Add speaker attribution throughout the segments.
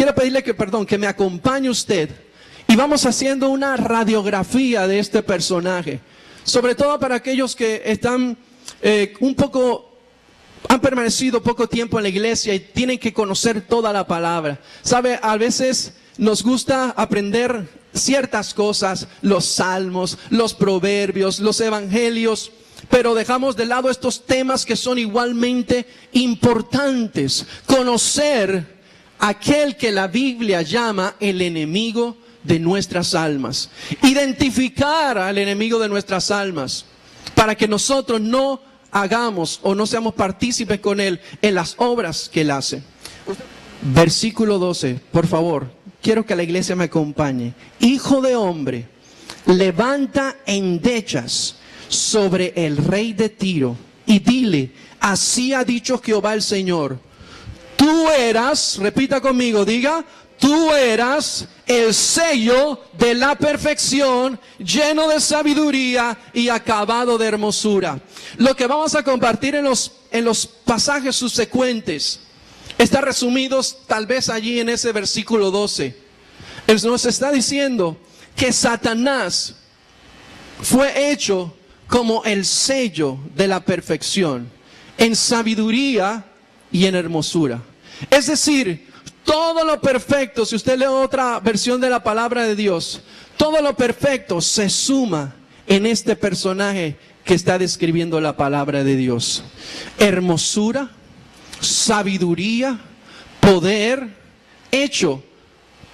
Speaker 1: quiero pedirle que me acompañe usted y vamos haciendo una radiografía de este personaje. Sobre todo para aquellos que están han permanecido poco tiempo en la iglesia y tienen que conocer toda la palabra. ¿Sabe? A veces nos gusta aprender ciertas cosas, los salmos, los proverbios, los evangelios, pero dejamos de lado estos temas que son igualmente importantes. Conocer aquel que la Biblia llama el enemigo de nuestras almas. Identificar al enemigo de nuestras almas para que nosotros no hagamos o no seamos partícipes con él en las obras que él hace. Versículo 12, por favor, quiero que la iglesia me acompañe. Hijo de hombre, levanta endechas sobre el rey de Tiro y dile, así ha dicho Jehová el Señor, tú eras, repita conmigo, diga, tú eras el sello de la perfección, lleno de sabiduría y acabado de hermosura. Lo que vamos a compartir en los pasajes subsecuentes está resumido tal vez allí en ese versículo 12. Él nos está diciendo que Satanás fue hecho como el sello de la perfección, en sabiduría y en hermosura. Es decir, todo lo perfecto, si usted lee otra versión de la palabra de Dios, todo lo perfecto se suma en este personaje que está describiendo la palabra de Dios. Hermosura, sabiduría, poder, hecho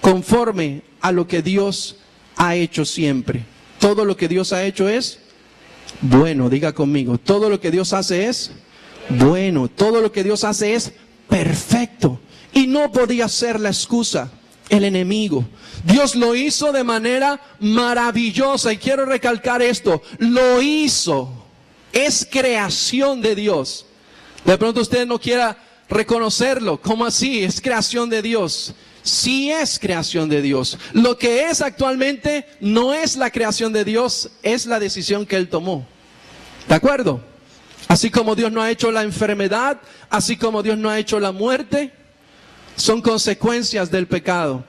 Speaker 1: conforme a lo que Dios ha hecho siempre. Todo lo que Dios ha hecho es bueno, diga conmigo, todo lo que Dios hace es bueno, todo lo que Dios hace es perfecto. Y no podía ser la excusa el enemigo. Dios lo hizo de manera maravillosa. Y quiero recalcar esto. Lo hizo. Es creación de Dios. De pronto usted no quiera reconocerlo. ¿Cómo así? Es creación de Dios. Sí es creación de Dios. Lo que es actualmente no es la creación de Dios. Es la decisión que Él tomó. ¿De acuerdo? Así como Dios no ha hecho la enfermedad. Así como Dios no ha hecho la muerte. Son consecuencias del pecado.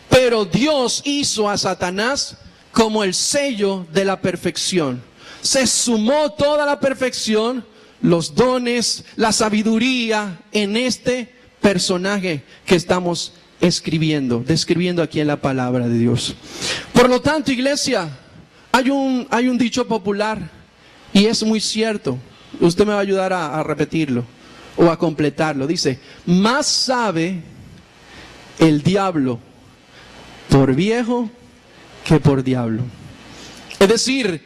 Speaker 1: Pero Dios hizo a Satanás como el sello de la perfección. Se sumó toda la perfección, los dones, la sabiduría en este personaje que estamos describiendo aquí en la palabra de Dios. Por lo tanto, iglesia, hay un dicho popular y es muy cierto. Usted me va a ayudar a repetirlo o a completarlo. Dice, más sabe el diablo por viejo que por diablo. Es decir,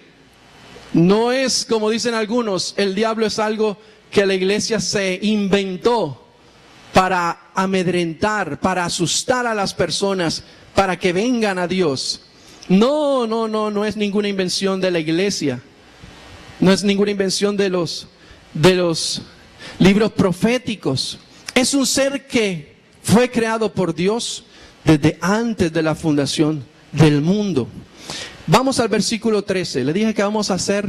Speaker 1: no es como dicen algunos, el diablo es algo que la iglesia se inventó para amedrentar, para asustar a las personas, para que vengan a Dios. No es ninguna invención de la iglesia. No es ninguna invención de los libros proféticos. Es un ser que fue creado por Dios desde antes de la fundación del mundo. Vamos al versículo 13. Le dije que vamos a hacer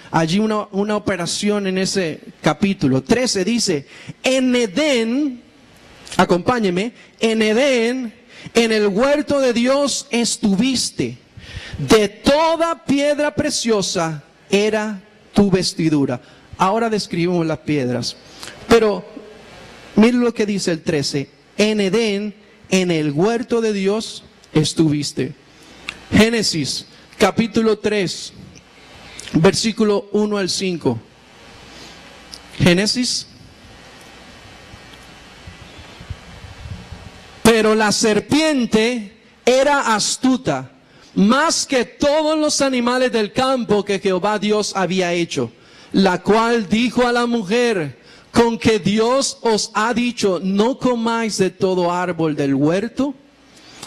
Speaker 1: allí una operación en ese capítulo. 13 dice, en Edén, acompáñeme, en Edén, en el huerto de Dios estuviste. De toda piedra preciosa era tu vestidura. Ahora describimos las piedras. Pero miren lo que dice el 13. En Edén, en el huerto de Dios estuviste. Génesis, capítulo 3, versículo 1 al 5. Génesis. Pero la serpiente era astuta, más que todos los animales del campo que Jehová Dios había hecho, la cual dijo a la mujer, con que Dios os ha dicho, no comáis de todo árbol del huerto.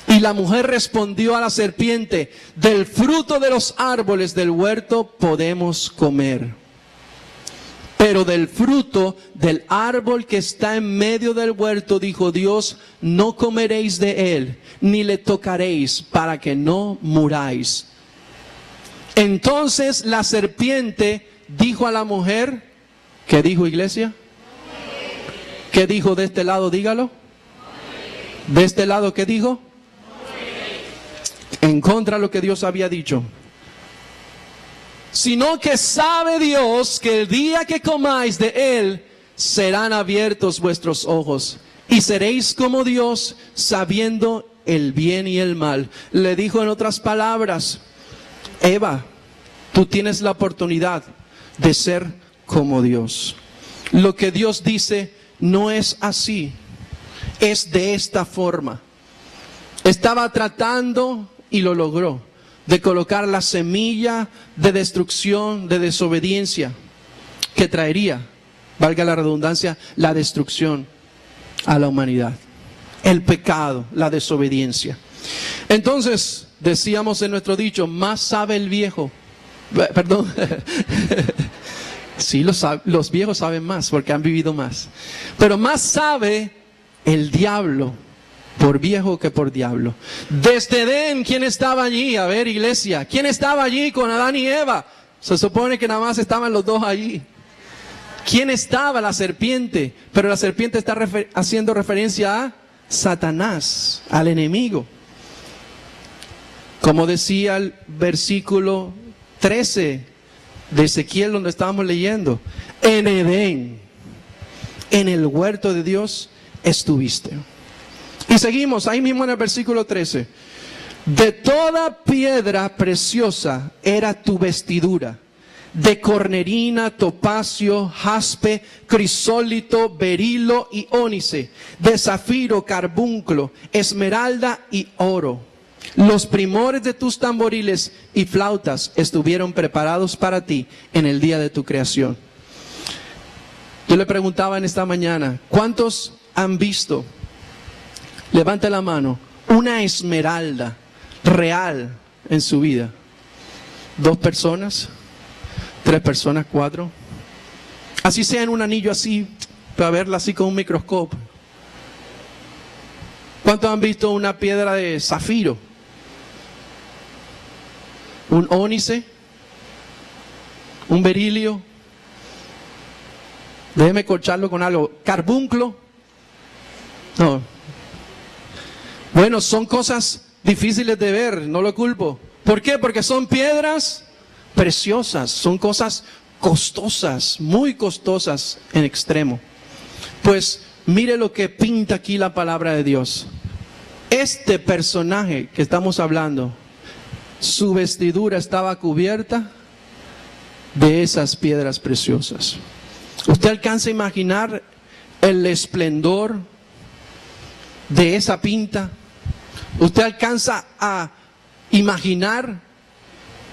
Speaker 1: Y la mujer respondió a la serpiente, del fruto de los árboles del huerto podemos comer. Pero del fruto del árbol que está en medio del huerto, dijo Dios, no comeréis de él, ni le tocaréis, para que no muráis. Entonces la serpiente dijo a la mujer, ¿qué dijo, iglesia? ¿Qué dijo de este lado? Dígalo. De este lado, ¿qué dijo? En contra de lo que Dios había dicho. Sino que sabe Dios que el día que comáis de él, serán abiertos vuestros ojos, y seréis como Dios, sabiendo el bien y el mal. Le dijo en otras palabras, Eva, tú tienes la oportunidad de ser como Dios. Lo que Dios dice no es así, es de esta forma. Estaba tratando, y lo logró, de colocar la semilla de destrucción, de desobediencia, que traería, valga la redundancia, la destrucción a la humanidad. El pecado, la desobediencia. Entonces, decíamos en nuestro dicho, más sabe el viejo. Perdón. Sí, los viejos saben más porque han vivido más. Pero más sabe el diablo por viejo que por diablo. Desde Edén, ¿quién estaba allí? A ver, iglesia, ¿quién estaba allí con Adán y Eva? Se supone que nada más estaban los dos allí. ¿Quién estaba? La serpiente. Pero la serpiente está haciendo referencia a Satanás, al enemigo. Como decía el versículo 13 de Ezequiel, donde estábamos leyendo, en Edén, en el huerto de Dios estuviste. Y seguimos ahí mismo en el versículo 13. De toda piedra preciosa era tu vestidura, de cornerina, topacio, jaspe, crisólito, berilo y ónice, de zafiro, carbunclo, esmeralda y oro. Los primores de tus tamboriles y flautas estuvieron preparados para ti en el día de tu creación. Yo le preguntaba en esta mañana, ¿cuántos han visto? Levante la mano, una esmeralda real en su vida. 2 personas, 3 personas, 4. Así sea en un anillo así, para verla así con un microscopio. ¿Cuántos han visto una piedra de zafiro? Un ónice, un berilio. Déjeme corcharlo con algo. Carbunclo. No. Bueno, son cosas difíciles de ver, no lo culpo. ¿Por qué? Porque son piedras preciosas, son cosas costosas, muy costosas en extremo. Pues mire lo que pinta aquí la palabra de Dios. Este personaje que estamos hablando, su vestidura estaba cubierta de esas piedras preciosas. ¿Usted alcanza a imaginar el esplendor de esa pinta? ¿Usted alcanza a imaginar?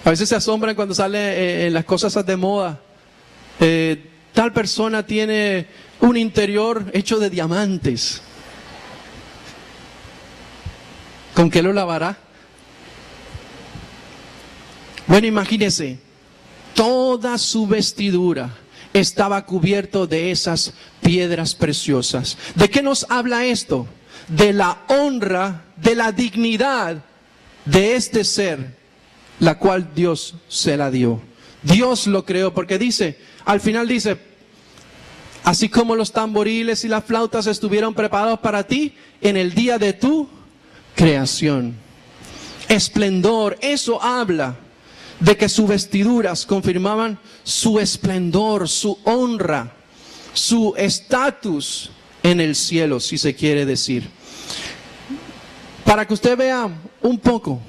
Speaker 1: A veces se asombran cuando sale en las cosas de moda. Tal persona tiene un interior hecho de diamantes. ¿Con qué lo lavará? Bueno, imagínese, toda su vestidura estaba cubierto de esas piedras preciosas. ¿De qué nos habla esto? De la honra, de la dignidad de este ser, la cual Dios se la dio. Dios lo creó, porque dice, al final dice, así como los tamboriles y las flautas estuvieron preparados para ti en el día de tu creación. Esplendor, eso habla de que sus vestiduras confirmaban su esplendor, su honra, su estatus en el cielo, si se quiere decir. Para que usted vea un poco,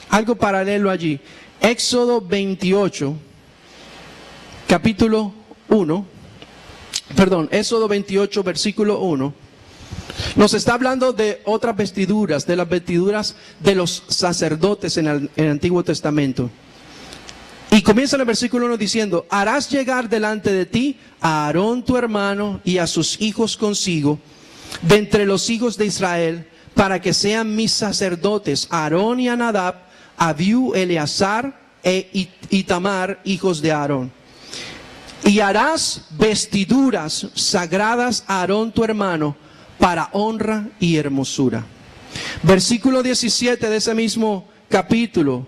Speaker 1: algo paralelo allí, Éxodo 28, capítulo 1, Éxodo 28, versículo 1, nos está hablando de otras vestiduras, de las vestiduras de los sacerdotes en el Antiguo Testamento. Y comienza en el versículo 1 diciendo, harás llegar delante de ti a Aarón tu hermano y a sus hijos consigo, de entre los hijos de Israel, para que sean mis sacerdotes, Aarón y Nadab, Abiú, Eleazar e Itamar, hijos de Aarón. Y harás vestiduras sagradas a Aarón tu hermano, para honra y hermosura. Versículo 17 de ese mismo capítulo.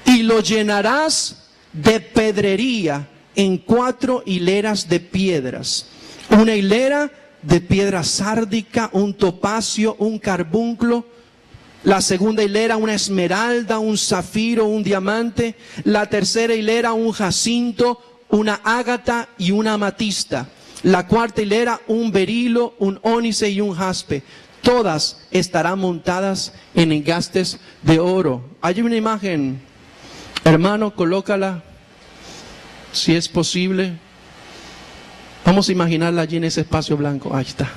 Speaker 1: Y lo llenarás de pedrería en 4 hileras de piedras, una hilera de piedra sárdica, un topacio, un carbunclo. La segunda hilera, una esmeralda, un zafiro, un diamante. La tercera hilera, un jacinto, una ágata y una amatista. La cuarta hilera, un berilo, un ónice y un jaspe. Todas estarán montadas en engastes de oro. Hay una imagen, hermano, colócala, si es posible. Vamos a imaginarla allí en ese espacio blanco. Ahí está.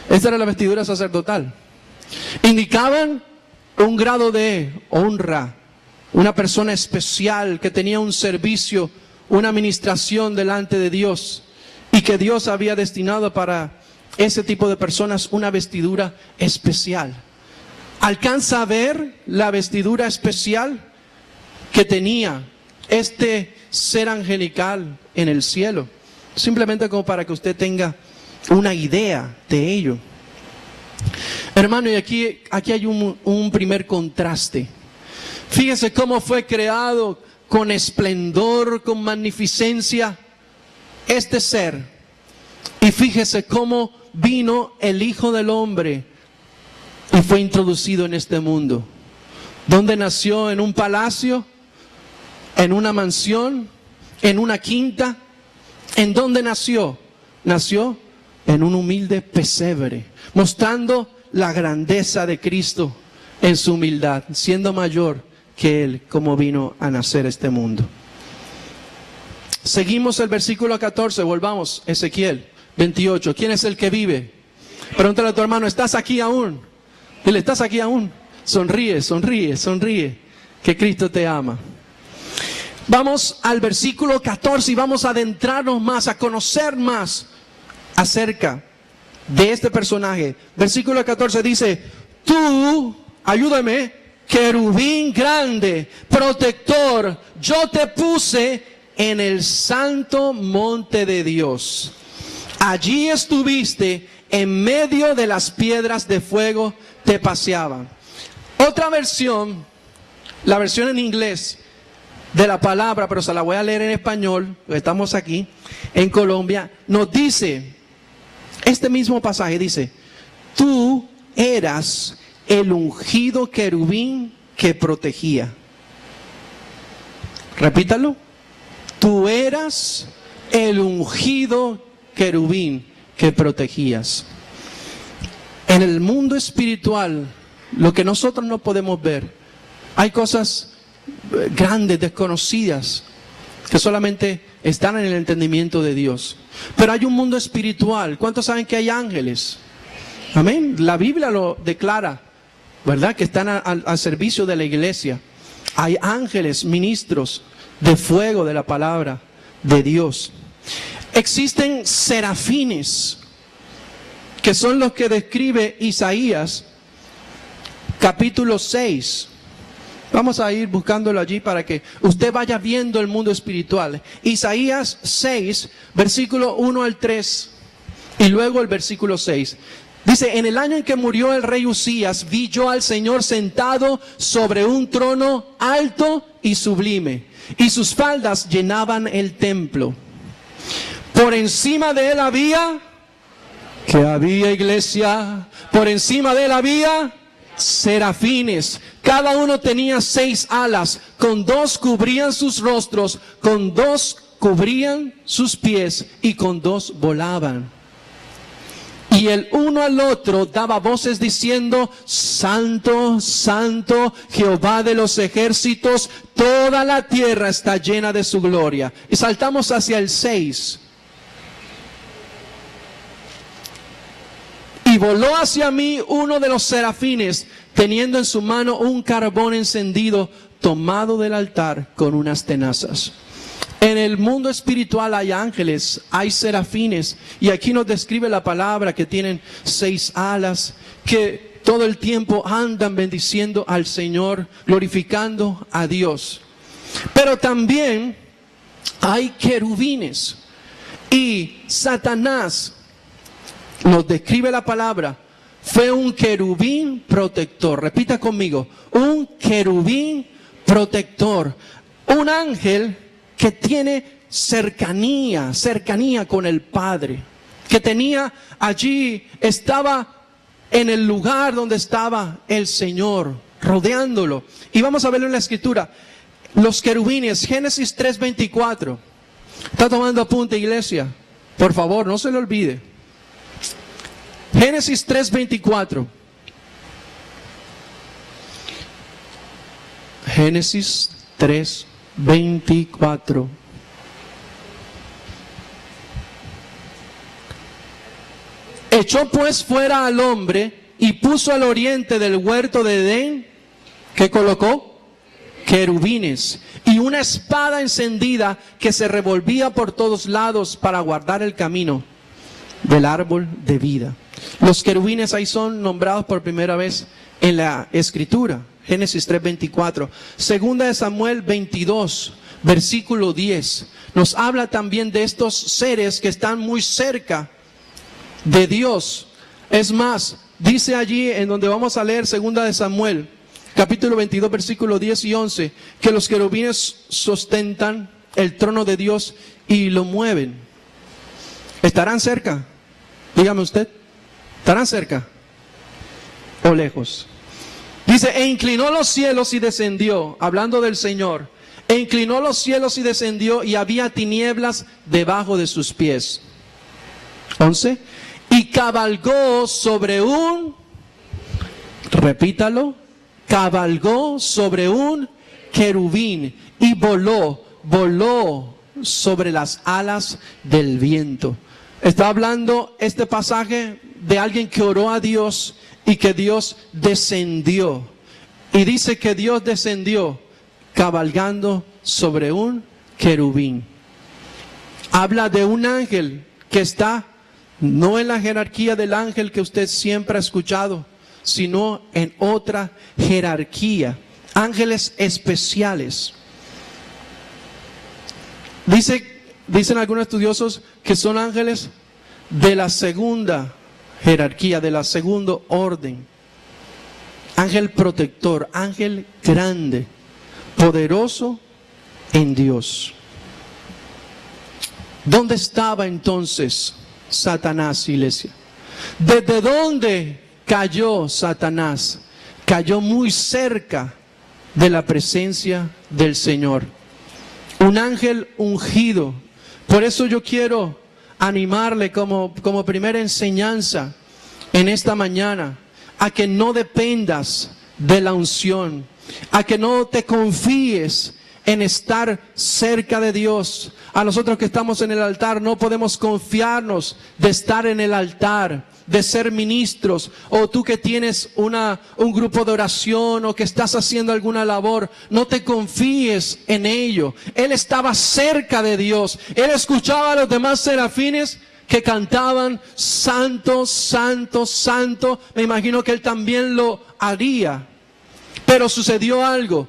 Speaker 1: Esta era la vestidura sacerdotal. Indicaban un grado de honra, una persona especial que tenía un servicio, una administración delante de Dios, y que Dios había destinado para ese tipo de personas una vestidura especial. ¿Alcanza a ver la vestidura especial que tenía este ser angelical en el cielo? Simplemente como para que usted tenga una idea de ello. Hermano, y aquí hay un primer contraste. Fíjese cómo fue creado con esplendor, con magnificencia este ser. Y fíjese cómo vino el Hijo del Hombre y fue introducido en este mundo. ¿Dónde nació? ¿En un palacio? ¿En una mansión? ¿En una quinta? ¿En dónde nació? Nació en un humilde pesebre, mostrando la grandeza de Cristo en su humildad, siendo mayor que Él, como vino a nacer este mundo. Seguimos el versículo 14, volvamos, Ezequiel 28. ¿Quién es el que vive? Pregúntale a tu hermano, ¿estás aquí aún? Dile, ¿estás aquí aún? Sonríe, sonríe, sonríe, que Cristo te ama. Vamos al versículo 14 y vamos a adentrarnos más, a conocer más acerca de este personaje. Versículo 14 dice, tú, ayúdame, querubín grande, protector, yo te puse en el santo monte de Dios. Allí estuviste, en medio de las piedras de fuego te paseaban. Otra versión, la versión en inglés de la palabra, pero se la voy a leer en español, estamos aquí en Colombia, nos dice, este mismo pasaje dice, tú eras el ungido querubín que protegía. Repítalo. Tú eras el ungido querubín que protegías. En el mundo espiritual, lo que nosotros no podemos ver, hay cosas grandes, desconocidas, que solamente están en el entendimiento de Dios. Pero hay un mundo espiritual. ¿Cuántos saben que hay ángeles? Amén. La Biblia lo declara, ¿verdad? Que están al servicio de la iglesia. Hay ángeles, ministros de fuego de la palabra de Dios. Existen serafines, que son los que describe Isaías, capítulo 6. Vamos a ir buscándolo allí para que usted vaya viendo el mundo espiritual. Isaías 6, versículo 1 al 3, y luego el versículo 6. Dice, en el año en que murió el rey Usías, vi yo al Señor sentado sobre un trono alto y sublime, y sus faldas llenaban el templo. Por encima de él había, que había iglesia, por encima de él había serafines, cada uno tenía 6 alas, con 2 cubrían sus rostros, con 2 cubrían sus pies y con 2 volaban. Y el uno al otro daba voces diciendo, Santo, Santo, Jehová de los ejércitos, toda la tierra está llena de su gloria. Y saltamos hacia el 6. Y voló hacia mí uno de los serafines, teniendo en su mano un carbón encendido, tomado del altar con unas tenazas. En el mundo espiritual hay ángeles, hay serafines, y aquí nos describe la palabra que tienen 6 alas, que todo el tiempo andan bendiciendo al Señor, glorificando a Dios. Pero también hay querubines, y Satanás, nos describe la palabra, fue un querubín protector. Repita conmigo, un querubín protector, un ángel que tiene cercanía con el Padre. que tenía allí, estaba en el lugar donde estaba el Señor, rodeándolo. Y vamos a verlo en la escritura. Los querubines, Génesis 3:24. ¿Está tomando apunte, iglesia? Por favor, no se le olvide. Génesis 3:24. Génesis 3:24. Echó pues fuera al hombre y puso al oriente del huerto de Edén, ¿qué colocó? Querubines y una espada encendida que se revolvía por todos lados para guardar el camino del árbol de vida. Los querubines ahí son nombrados por primera vez en la escritura. Génesis 3:24. Segunda de Samuel 22, versículo 10. Nos habla también de estos seres que están muy cerca de Dios. Es más, dice allí en donde vamos a leer segunda de Samuel, capítulo 22, versículo 10 y 11, que los querubines sustentan el trono de Dios y lo mueven. ¿Estarán cerca? Dígame usted. ¿Estarán cerca o lejos? Dice, e inclinó los cielos y descendió, hablando del Señor. E inclinó los cielos y descendió y había tinieblas debajo de sus pies. 11. Y cabalgó sobre un, repítalo, cabalgó sobre un querubín y voló sobre las alas del viento. Está hablando este pasaje de alguien que oró a Dios y que Dios descendió. Y dice que Dios descendió cabalgando sobre un querubín. Habla de un ángel que está no en la jerarquía del ángel que usted siempre ha escuchado, sino en otra jerarquía. Ángeles especiales. Dicen algunos estudiosos que son ángeles de la segunda jerarquía, de la segunda orden. Ángel protector, ángel grande, poderoso en Dios. ¿Dónde estaba entonces Satanás, iglesia? ¿Desde dónde cayó Satanás? Cayó muy cerca de la presencia del Señor. Un ángel ungido. Por eso yo quiero animarle como primera enseñanza en esta mañana a que no dependas de la unción, a que no te confíes en estar cerca de Dios. A nosotros que estamos en el altar no podemos confiarnos de estar en el altar, de ser ministros, o tú que tienes un grupo de oración o que estás haciendo alguna labor, no te confíes en ello. Él estaba cerca de Dios. Él escuchaba a los demás serafines que cantaban santo, santo, santo. Me imagino que él también lo haría. Pero sucedió algo.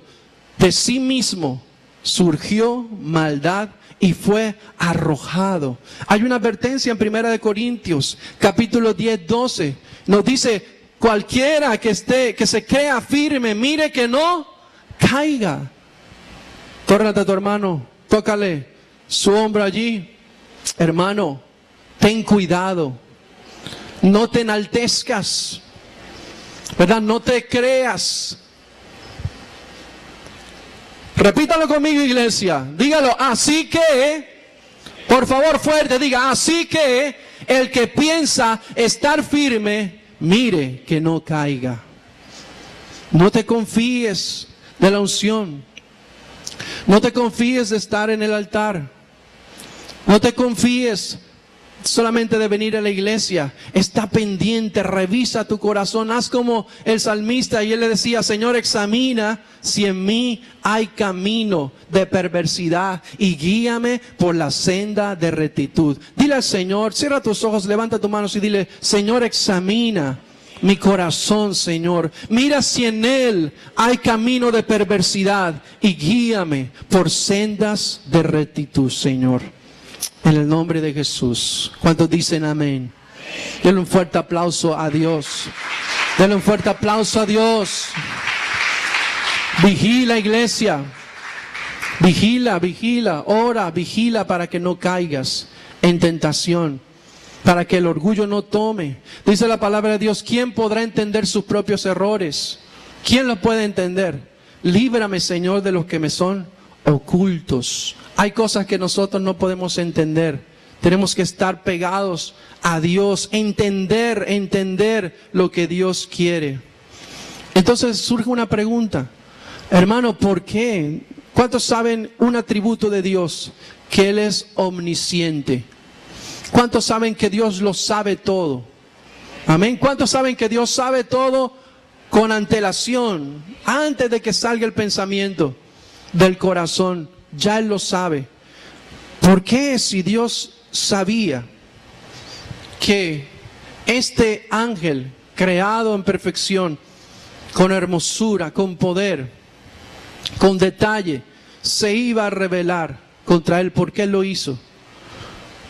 Speaker 1: De sí mismo surgió maldad y fue arrojado. Hay una advertencia en 1 Corintios, capítulo 10, 12. Nos dice, cualquiera que se crea firme, mire que no caiga. Tórnate a tu hermano, tócale su hombro allí. Hermano, ten cuidado. No te enaltezcas, ¿verdad? No te creas. Repítalo conmigo, iglesia. Dígalo. Así que, por favor, fuerte, diga, así que el que piensa estar firme, mire que no caiga. No te confíes de la unción. No te confíes de estar en el altar. No te confíes solamente de venir a la iglesia. Está pendiente, revisa tu corazón. Haz como el salmista, y él le decía, Señor, examina si en mí hay camino de perversidad y guíame por la senda de rectitud. Dile al Señor, cierra tus ojos, levanta tus manos y dile, Señor, examina mi corazón, Señor. Mira si en él hay camino de perversidad y guíame por sendas de rectitud, Señor. En el nombre de Jesús. ¿Cuántos dicen amén? Denle un fuerte aplauso a Dios. Denle un fuerte aplauso a Dios. Vigila, iglesia. Vigila, vigila. Ora, vigila para que no caigas en tentación. para que el orgullo no tome. Dice la palabra de Dios, ¿quién podrá entender sus propios errores? ¿Quién lo puede entender? Líbrame, Señor, de los que me son ocultos. Hay cosas que nosotros no podemos entender. Tenemos que estar pegados a Dios, entender lo que Dios quiere. Entonces surge una pregunta, hermano, ¿por qué? ¿Cuántos saben un atributo de Dios? Que Él es omnisciente. ¿Cuántos saben que Dios lo sabe todo? Amén. ¿Cuántos saben que Dios sabe todo con antelación? Antes de que salga el pensamiento del corazón, ya Él lo sabe. ¿Por qué si Dios sabía que este ángel creado en perfección, con hermosura, con poder, con detalle, se iba a rebelar contra Él? ¿Por qué lo hizo?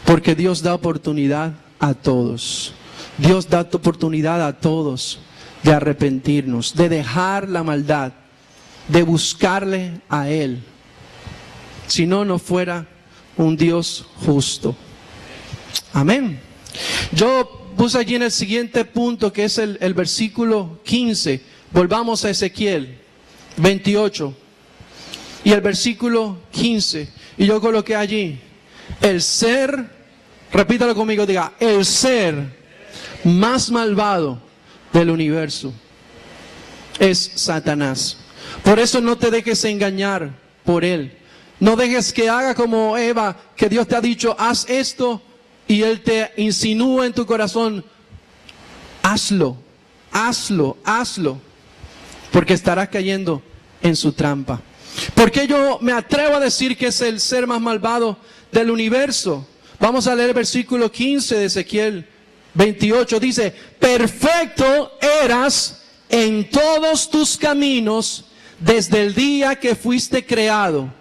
Speaker 1: Porque Dios da oportunidad a todos. Dios da oportunidad a todos de arrepentirnos, de dejar la maldad, de buscarle a Él. Si no, no fuera un Dios justo. Amén. Yo puse allí en el siguiente punto, que es el versículo 15. Volvamos a Ezequiel 28 y el versículo 15. Y yo coloqué allí, el ser, repítalo conmigo, diga, el ser más malvado del universo es Satanás. Por eso no te dejes engañar por él. No dejes que haga como Eva, que Dios te ha dicho, haz esto, y él te insinúa en tu corazón, hazlo, porque estarás cayendo en su trampa. Porque yo me atrevo a decir que es el ser más malvado del universo. Vamos a leer el versículo 15 de Ezequiel 28. Dice, perfecto eras en todos tus caminos desde el día que fuiste creado,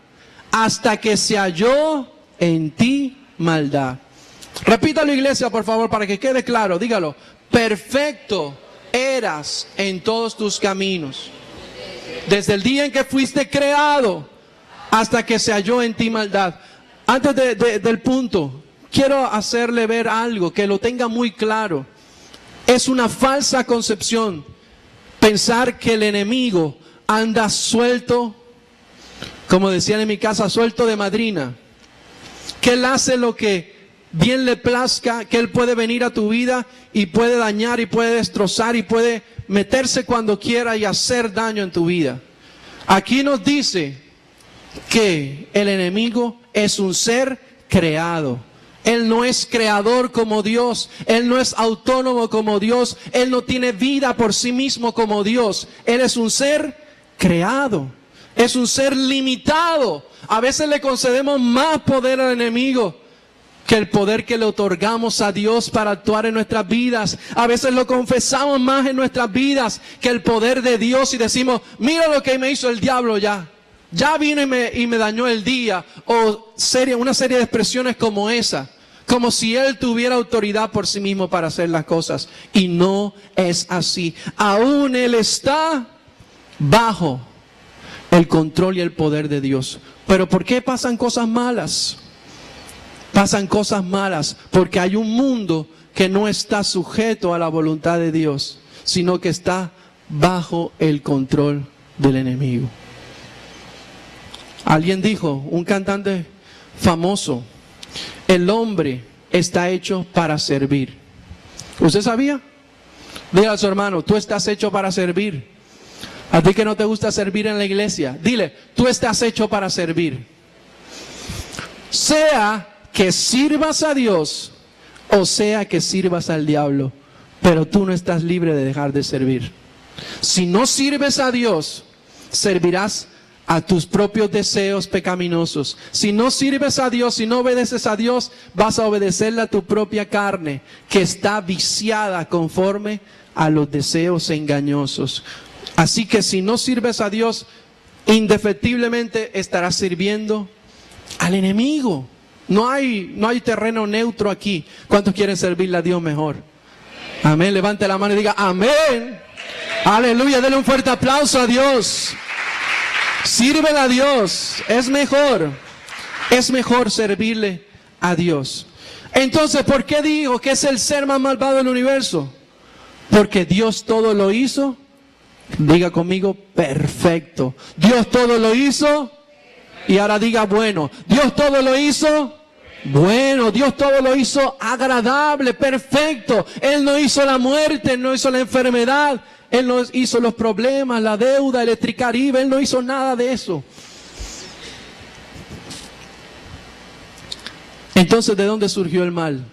Speaker 1: hasta que se halló en ti maldad. Repítalo, iglesia, por favor, para que quede claro. Dígalo. Perfecto eras en todos tus caminos, desde el día en que fuiste creado, hasta que se halló en ti maldad. Antes del punto, quiero hacerle ver algo, que lo tenga muy claro. Es una falsa concepción pensar que el enemigo anda suelto, como decían en mi casa, suelto de madrina, que él hace lo que bien le plazca, que él puede venir a tu vida y puede dañar y puede destrozar y puede meterse cuando quiera y hacer daño en tu vida. Aquí nos dice que el enemigo es un ser creado. Él no es creador como Dios, Él no es autónomo como Dios, Él no tiene vida por sí mismo como Dios. Él es un ser creado, es un ser limitado. A veces le concedemos más poder al enemigo que el poder que le otorgamos a Dios para actuar en nuestras vidas. A veces lo confesamos más en nuestras vidas que el poder de Dios y decimos, mira lo que me hizo el diablo ya. Ya vino y me dañó el día. O una serie de expresiones como esa. Como si él tuviera autoridad por sí mismo para hacer las cosas. Y no es así. Aún él está bajo el control y el poder de Dios. Pero ¿por qué pasan cosas malas? Pasan cosas malas porque hay un mundo que no está sujeto a la voluntad de Dios, sino que está bajo el control del enemigo. Alguien dijo, un cantante famoso, el hombre está hecho para servir. ¿Usted sabía? Dígale a su hermano, tú estás hecho para servir. A ti que no te gusta servir en la iglesia, dile, tú estás hecho para servir. Sea que sirvas a Dios o sea que sirvas al diablo, pero tú no estás libre de dejar de servir. Si no sirves a Dios, servirás a tus propios deseos pecaminosos. Si no sirves a Dios, si no obedeces a Dios, vas a obedecerle a tu propia carne, que está viciada conforme a los deseos engañosos. Así que si no sirves a Dios, indefectiblemente estarás sirviendo al enemigo. No hay terreno neutro aquí. ¿Cuántos quieren servirle a Dios mejor? Amén. Levante la mano y diga amén. Aleluya. Denle un fuerte aplauso a Dios. Sírvele a Dios. Es mejor servirle a Dios. Entonces, ¿por qué dijo que es el ser más malvado del universo? Porque Dios todo lo hizo, diga conmigo, perfecto. Dios todo lo hizo, y ahora diga bueno. Dios todo lo hizo, bueno. Dios todo lo hizo agradable, perfecto. Él no hizo la muerte, Él no hizo la enfermedad, Él no hizo los problemas, la deuda, Electricaribe, Él no hizo nada de eso. Entonces, ¿de dónde surgió el mal?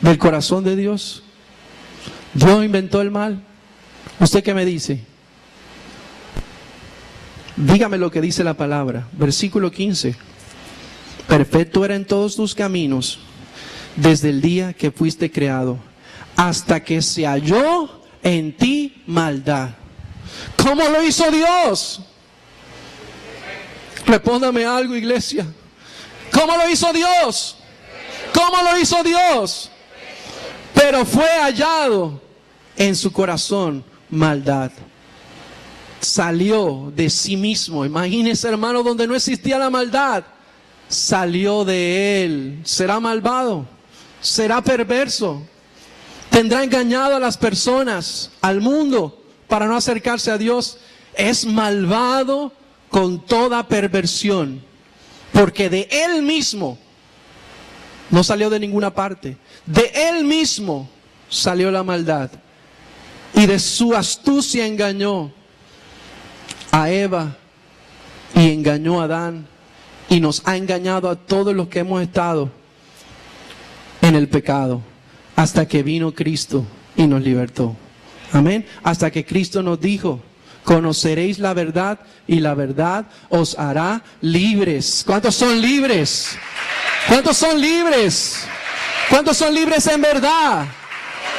Speaker 1: ¿Del corazón de Dios? ¿Dios inventó el mal? ¿Usted qué me dice? Dígame lo que dice la palabra. Versículo 15. Perfecto era en todos tus caminos, desde el día que fuiste creado, hasta que se halló en ti maldad. ¿Cómo lo hizo Dios? Respóndame algo, iglesia. ¿Cómo lo hizo Dios? ¿Cómo lo hizo Dios? Pero fue hallado en su corazón maldad. Salió de sí mismo. Imagínese, hermano, donde no existía la maldad. Salió de él. ¿Será malvado? ¿Será perverso? ¿Tendrá engañado a las personas, al mundo, para no acercarse a Dios? Es malvado con toda perversión, porque de él mismo no salió de ninguna parte. De él mismo salió la maldad, y de su astucia engañó a Eva y engañó a Adán, y nos ha engañado a todos los que hemos estado en el pecado, hasta que vino Cristo y nos libertó. Amén. Hasta que Cristo nos dijo: conoceréis la verdad y la verdad os hará libres. ¿Cuántos son libres? ¿Cuántos son libres? ¿Cuántos son libres en verdad?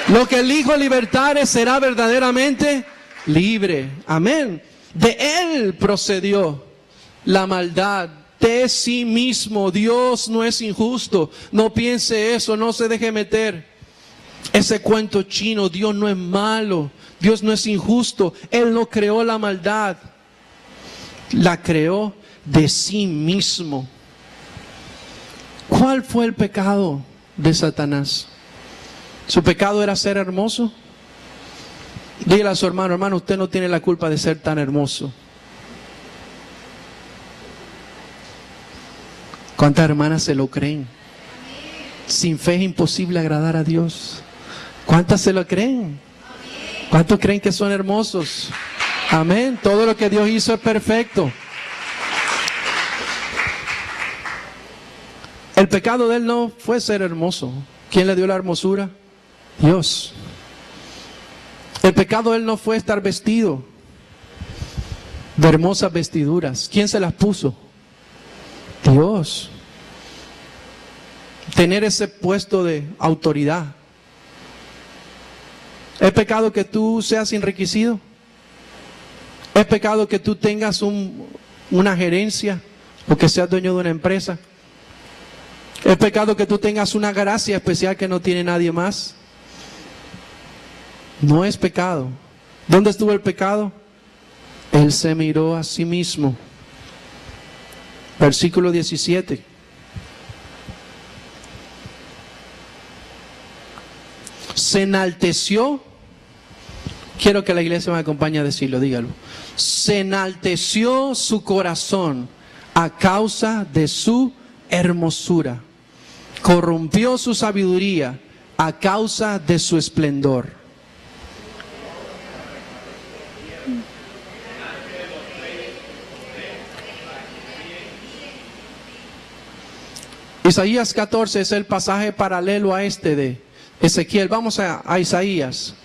Speaker 1: Lo que el Hijo libertare será verdaderamente libre. Amén. De Él procedió la maldad, de sí mismo. Dios no es injusto. No piense eso, no se deje meter ese cuento chino. Dios no es malo, Dios no es injusto. Él no creó la maldad, la creó de sí mismo. ¿Cuál fue el pecado de Satanás? ¿Su pecado era ser hermoso? Dígale a su hermano: hermano, usted no tiene la culpa de ser tan hermoso. ¿Cuántas hermanas se lo creen? Sin fe es imposible agradar a Dios. ¿Cuántas se lo creen? ¿Cuántos creen que son hermosos? Amén. Todo lo que Dios hizo es perfecto. El pecado de él no fue ser hermoso. ¿Quién le dio la hermosura? Dios. El pecado de él no fue estar vestido de hermosas vestiduras. ¿Quién se las puso? Dios. Tener ese puesto de autoridad. ¿Es pecado que tú seas enriquecido? ¿Es pecado que tú tengas una gerencia o que seas dueño de una empresa? ¿Es pecado que tú tengas una gracia especial que no tiene nadie más? No es pecado. ¿Dónde estuvo el pecado? Él se miró a sí mismo. Versículo 17. Se enalteció. Quiero que la iglesia me acompañe a decirlo, dígalo. Se enalteció su corazón a causa de su hermosura. Corrompió su sabiduría a causa de su esplendor. Isaías 14 es el pasaje paralelo a este de Ezequiel. Vamos a Isaías.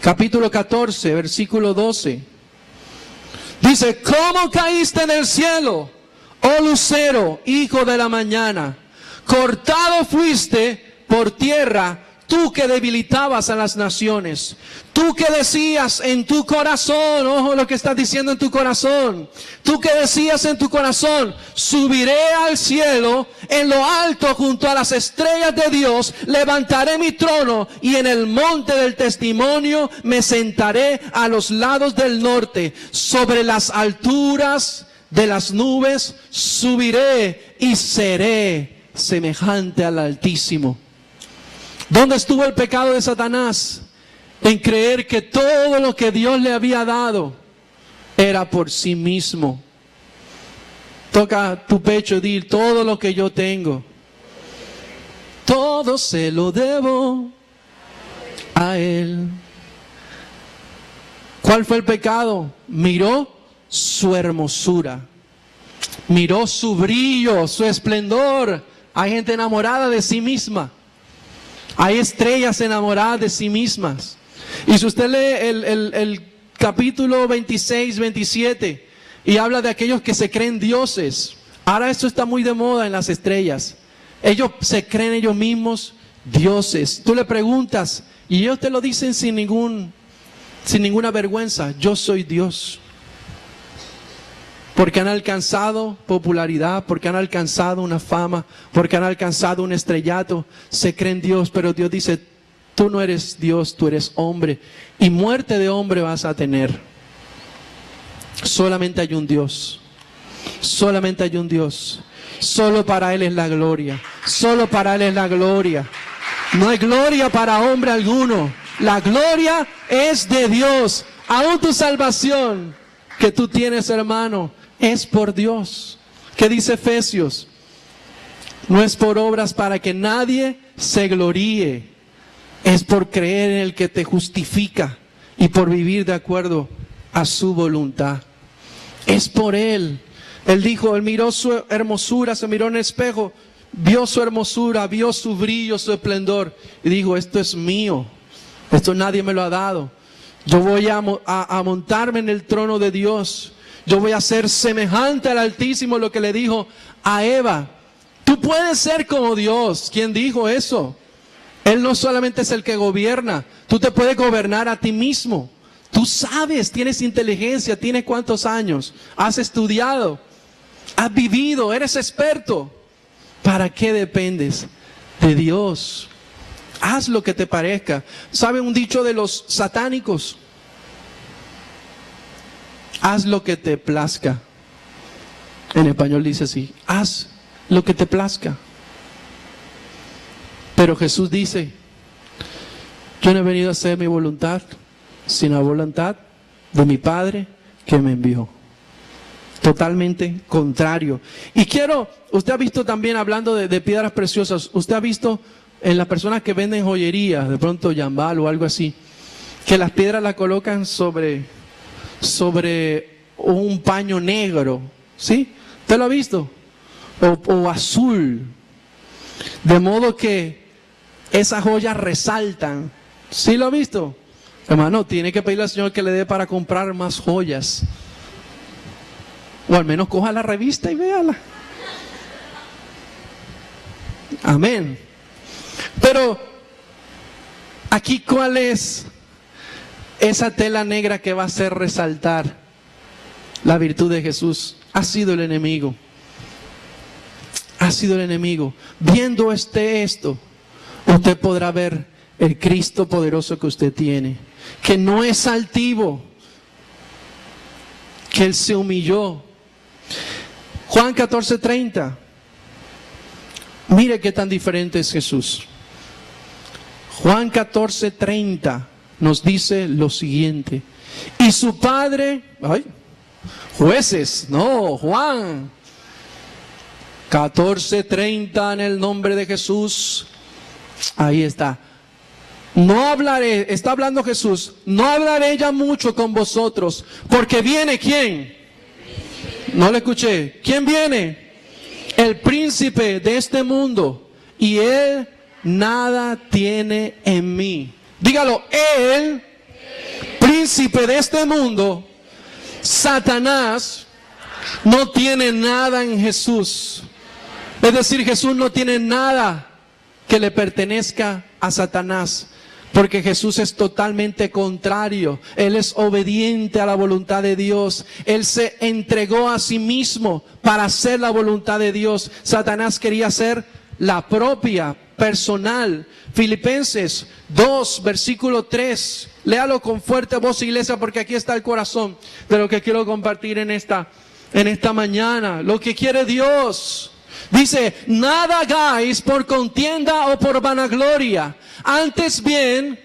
Speaker 1: Capítulo 14, versículo 12. Dice: ¿cómo caíste del cielo, oh lucero, hijo de la mañana? Cortado fuiste por tierra, tú que debilitabas a las naciones. Tú que decías en tu corazón, ojo lo que estás diciendo en tu corazón. Tú que decías en tu corazón: subiré al cielo, en lo alto junto a las estrellas de Dios, levantaré mi trono y en el monte del testimonio me sentaré a los lados del norte. Sobre las alturas de las nubes subiré y seré semejante al Altísimo. ¿Dónde estuvo el pecado de Satanás? En creer que todo lo que Dios le había dado era por sí mismo. Toca tu pecho y di: todo lo que yo tengo, todo se lo debo a Él. ¿Cuál fue el pecado? Miró su hermosura, miró su brillo, su esplendor. Hay gente enamorada de sí misma. Hay estrellas enamoradas de sí mismas. Y si usted lee el capítulo 26, 27, y habla de aquellos que se creen dioses. Ahora esto está muy de moda en las estrellas. Ellos se creen ellos mismos dioses. Tú le preguntas y ellos te lo dicen sin ninguna vergüenza: yo soy Dios. Porque han alcanzado popularidad, porque han alcanzado una fama, porque han alcanzado un estrellato, se creen Dios. Pero Dios dice: tú no eres Dios, tú eres hombre, y muerte de hombre vas a tener. Solamente hay un Dios, solamente hay un Dios. Solo para Él es la gloria, solo para Él es la gloria. No hay gloria para hombre alguno. La gloria es de Dios. Aún tu salvación que tú tienes, hermano, es por Dios. ¿Qué dice Efesios? No es por obras para que nadie se gloríe. Es por creer en el que te justifica y por vivir de acuerdo a su voluntad. Es por Él. Él dijo, Él miró su hermosura, se miró en el espejo, vio su hermosura, vio su brillo, su esplendor, y dijo: esto es mío, esto nadie me lo ha dado. Yo voy a montarme en el trono de Dios. Yo voy a ser semejante al Altísimo. Lo que le dijo a Eva: tú puedes ser como Dios. ¿Quién dijo eso? Él no solamente es el que gobierna, tú te puedes gobernar a ti mismo. Tú sabes, tienes inteligencia, tienes cuántos años, has estudiado, has vivido, eres experto. ¿Para qué dependes de Dios? Haz lo que te parezca. ¿Saben un dicho de los satánicos? Haz lo que te plazca. En español dice así: haz lo que te plazca. Pero Jesús dice: yo no he venido a hacer mi voluntad, sino la voluntad de mi Padre que me envió. Totalmente contrario. Y usted ha visto también, hablando de piedras preciosas, usted ha visto en las personas que venden joyería, de pronto Yambal o algo así, que las piedras las colocan sobre un paño negro, ¿sí? ¿Usted lo ha visto? O azul, de modo que esas joyas resaltan. ¿Sí lo ha visto? Hermano, tiene que pedirle al Señor que le dé para comprar más joyas. O al menos coja la revista y véala. Amén. Pero aquí, ¿cuál es esa tela negra que va a hacer resaltar la virtud de Jesús? Ha sido el enemigo. Ha sido el enemigo. Viendo esto, usted podrá ver el Cristo poderoso que usted tiene, que no es altivo, que Él se humilló. Juan 14:30. Mire qué tan diferente es Jesús. Juan 14:30 nos dice lo siguiente: y su padre, jueces, no, Juan 14:30, en el nombre de Jesús. Ahí está. No hablaré, está hablando Jesús, no hablaré ya mucho con vosotros, porque viene ¿quién? No le escuché. ¿Quién viene? El príncipe de este mundo, y él nada tiene en mí. Dígalo: él, príncipe de este mundo, Satanás, no tiene nada en Jesús. Es decir, Jesús no tiene nada que le pertenezca a Satanás, porque Jesús es totalmente contrario. Él es obediente a la voluntad de Dios. Él se entregó a sí mismo para hacer la voluntad de Dios. Satanás quería hacer la propia, personal. Filipenses 2, versículo 3. Léalo con fuerte voz, iglesia, porque aquí está el corazón de lo que quiero compartir en esta mañana. Lo que quiere Dios Dice, nada hagáis por contienda o por vanagloria, antes bien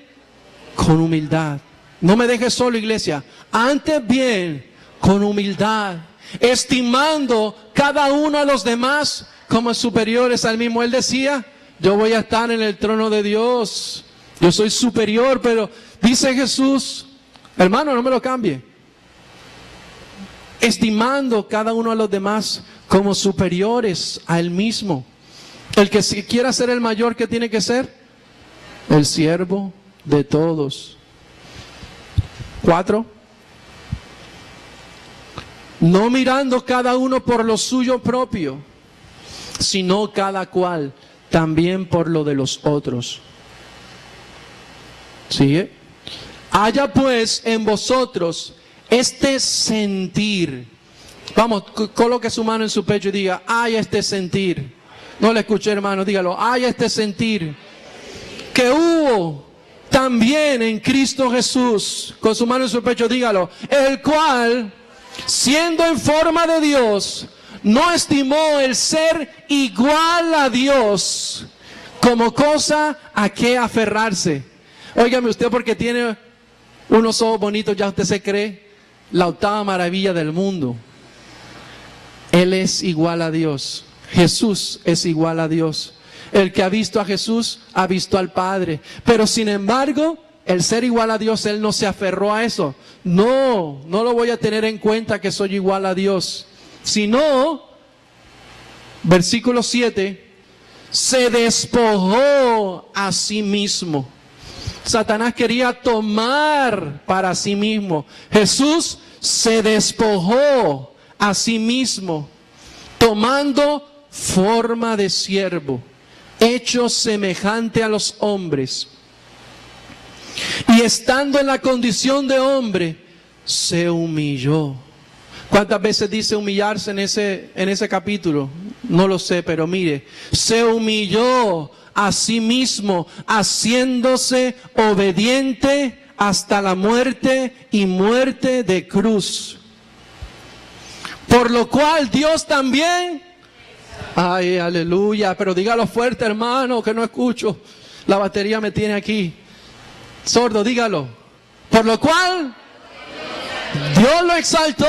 Speaker 1: con humildad. No me dejes solo, iglesia. Antes bien con humildad, estimando cada uno a los demás como superiores al mismo. Él decía, yo voy a estar en el trono de Dios, yo soy superior, pero dice Jesús, hermano, no me lo cambie. Estimando cada uno a los demás como superiores a él mismo. El que si quiera ser el mayor, ¿qué tiene que ser? El siervo de todos. 4. No mirando cada uno por lo suyo propio, sino cada cual también por lo de los otros. ¿Sigue? Haya pues en vosotros este sentir. Vamos, coloque su mano en su pecho y diga, hay este sentir. No le escuché, hermano, dígalo, hay este sentir que hubo también en Cristo Jesús. Con su mano en su pecho, dígalo, el cual, siendo en forma de Dios, no estimó el ser igual a Dios como cosa a que aferrarse. Óigame, usted porque tiene unos ojos bonitos, ya usted se cree la octava maravilla del mundo. Él es igual a Dios. Jesús es igual a Dios. El que ha visto a Jesús ha visto al Padre. Pero sin embargo, el ser igual a Dios, Él no se aferró a eso. No lo voy a tener en cuenta que soy igual a Dios. Sino, versículo 7, se despojó a sí mismo. Satanás quería tomar para sí mismo. Jesús se despojó a sí mismo, tomando forma de siervo, hecho semejante a los hombres. Y estando en la condición de hombre, se humilló. ¿Cuántas veces dice humillarse en ese capítulo? No lo sé, pero mire, se humilló a sí mismo, haciéndose obediente hasta la muerte y muerte de cruz. Por lo cual Dios también, ay, aleluya, pero dígalo fuerte, hermano, que no escucho. La batería me tiene aquí. Sordo, dígalo. Por lo cual Dios lo exaltó.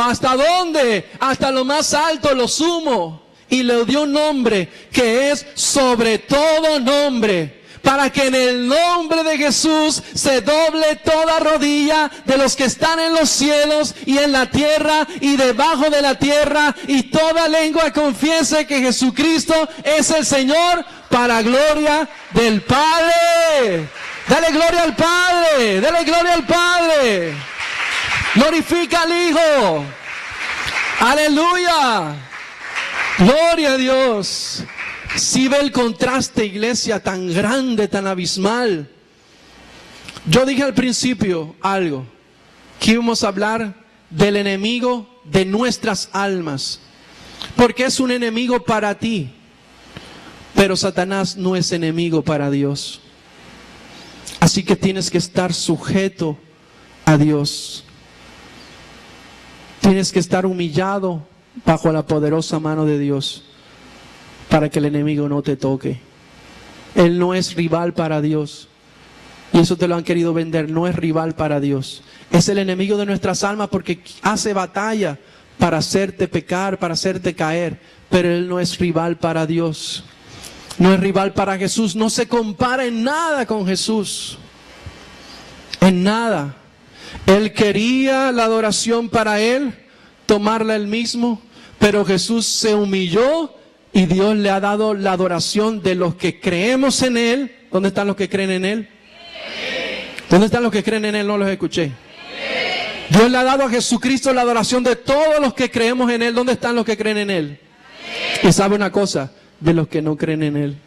Speaker 1: ¿Hasta dónde? Hasta lo más alto, lo sumo. Y le dio un nombre que es sobre todo nombre, para que en el nombre de Jesús se doble toda rodilla de los que están en los cielos y en la tierra y debajo de la tierra, y toda lengua confiese que Jesucristo es el Señor, para gloria del Padre. Dale gloria al Padre, dale gloria al Padre. Glorifica al Hijo. Aleluya. Gloria a Dios. Si ve el contraste, iglesia, tan grande, tan abismal. Yo dije al principio algo, que íbamos a hablar del enemigo de nuestras almas, porque es un enemigo para ti, pero Satanás no es enemigo para Dios. Así que tienes que estar sujeto a Dios. Tienes que estar humillado bajo la poderosa mano de Dios, para que el enemigo no te toque. Él no es rival para Dios. Y eso te lo han querido vender. No es rival para Dios. Es el enemigo de nuestras almas, porque hace batalla para hacerte pecar, para hacerte caer. Pero Él no es rival para Dios. No es rival para Jesús. No se compara en nada con Jesús. En nada. Él quería la adoración para Él, tomarla Él mismo. Pero Jesús se humilló y Dios le ha dado la adoración de los que creemos en Él. ¿Dónde están los que creen en Él? ¿Dónde están los que creen en Él? No los escuché. Dios le ha dado a Jesucristo la adoración de todos los que creemos en Él. ¿Dónde están los que creen en Él? Y sabe una cosa, de los que no creen en Él.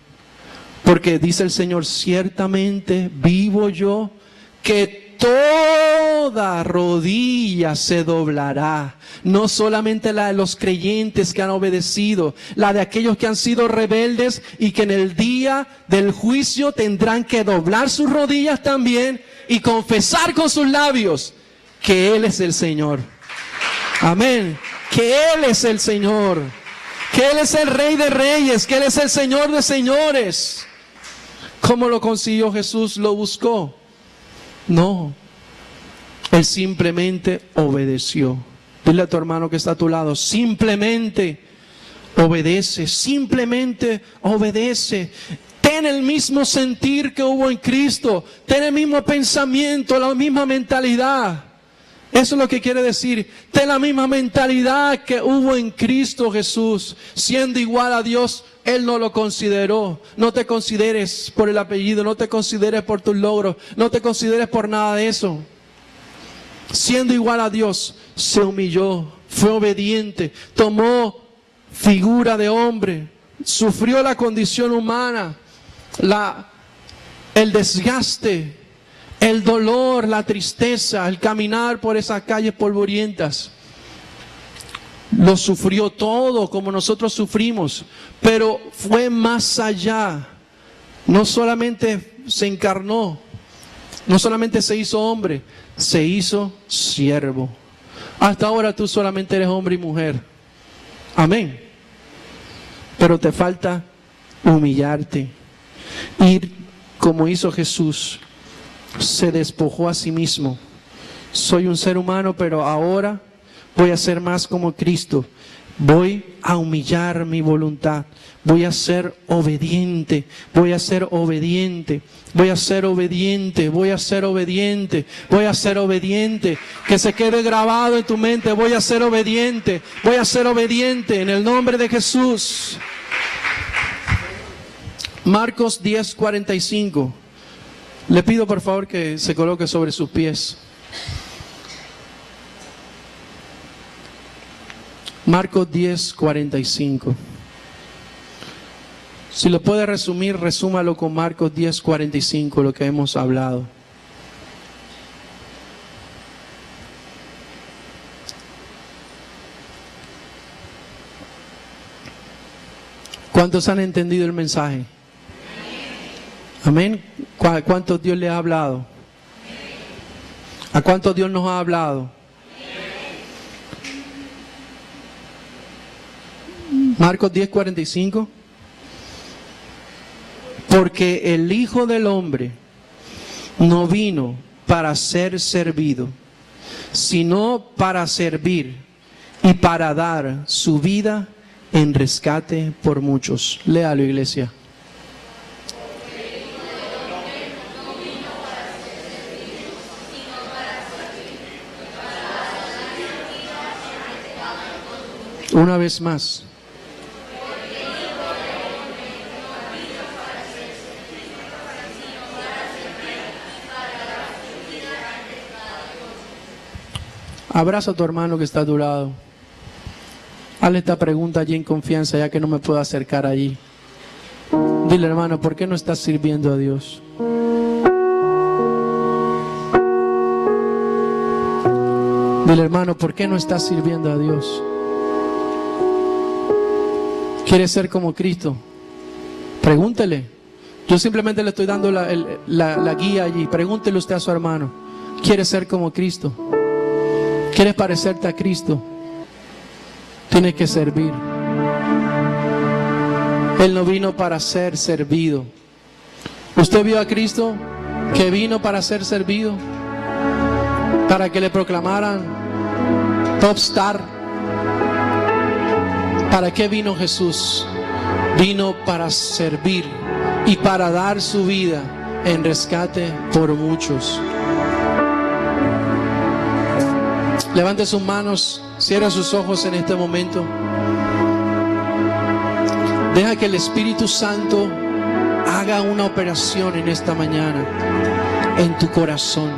Speaker 1: Porque dice el Señor, ciertamente vivo yo, que toda rodilla se doblará, no solamente la de los creyentes que han obedecido, la de aquellos que han sido rebeldes y que en el día del juicio tendrán que doblar sus rodillas también y confesar con sus labios que Él es el Señor. Amén. Que Él es el Señor. que Él es el Rey de Reyes, que Él es el Señor de Señores. ¿Cómo lo consiguió Jesús? ¿Lo buscó? No. Él simplemente obedeció. Dile a tu hermano que está a tu lado, simplemente obedece, simplemente obedece. Ten el mismo sentir que hubo en Cristo, ten el mismo pensamiento, la misma mentalidad. Eso es lo que quiere decir. Ten la misma mentalidad que hubo en Cristo Jesús. Siendo igual a Dios, Él no lo consideró. No te consideres por el apellido, no te consideres por tus logros, no te consideres por nada de eso. Siendo igual a Dios, se humilló, fue obediente, tomó figura de hombre, sufrió la condición humana, el desgaste, el dolor, la tristeza, el caminar por esas calles polvorientas. Lo sufrió todo como nosotros sufrimos, pero fue más allá. No solamente se encarnó, no solamente se hizo hombre, se hizo siervo. Hasta ahora tú solamente eres hombre y mujer. Amén. Pero te falta humillarte. Ir como hizo Jesús. Se despojó a sí mismo. Soy un ser humano, pero ahora voy a ser más como Cristo. Voy a humillar mi voluntad. Voy a ser obediente. Voy a ser obediente. Voy a ser obediente. Voy a ser obediente. Voy a ser obediente. Que se quede grabado en tu mente. Voy a ser obediente. Voy a ser obediente en el nombre de Jesús. Marcos 10:45. Le pido por favor que se coloque sobre sus pies. Marcos 10:45. Si lo puede resumir, resúmalo con Marcos 10:45, lo que hemos hablado. ¿Cuántos han entendido el mensaje? Amén. ¿Cuántos Dios le ha hablado? ¿A cuántos Dios nos ha hablado? Marcos 10:45. Porque el Hijo del Hombre no vino para ser servido, sino para servir y para dar su vida en rescate por muchos. Léalo, iglesia. Una vez más. Abraza a tu hermano que está a tu lado. Hazle esta pregunta allí en confianza, ya que no me puedo acercar allí. Dile, hermano, ¿por qué no estás sirviendo a Dios? Dile, hermano, ¿por qué no estás sirviendo a Dios? ¿Quieres ser como Cristo? Pregúntele. Yo simplemente le estoy dando la guía allí. Pregúntele usted a su hermano. ¿Quieres ser como Cristo? ¿Quieres parecerte a Cristo? Tienes que servir. Él no vino para ser servido. ¿Usted vio a Cristo que vino para ser servido? Para que le proclamaran top star. ¿Para qué vino Jesús? Vino para servir y para dar su vida en rescate por muchos. Levante sus manos, cierra sus ojos en este momento. Deja que el Espíritu Santo haga una operación en esta mañana, en tu corazón.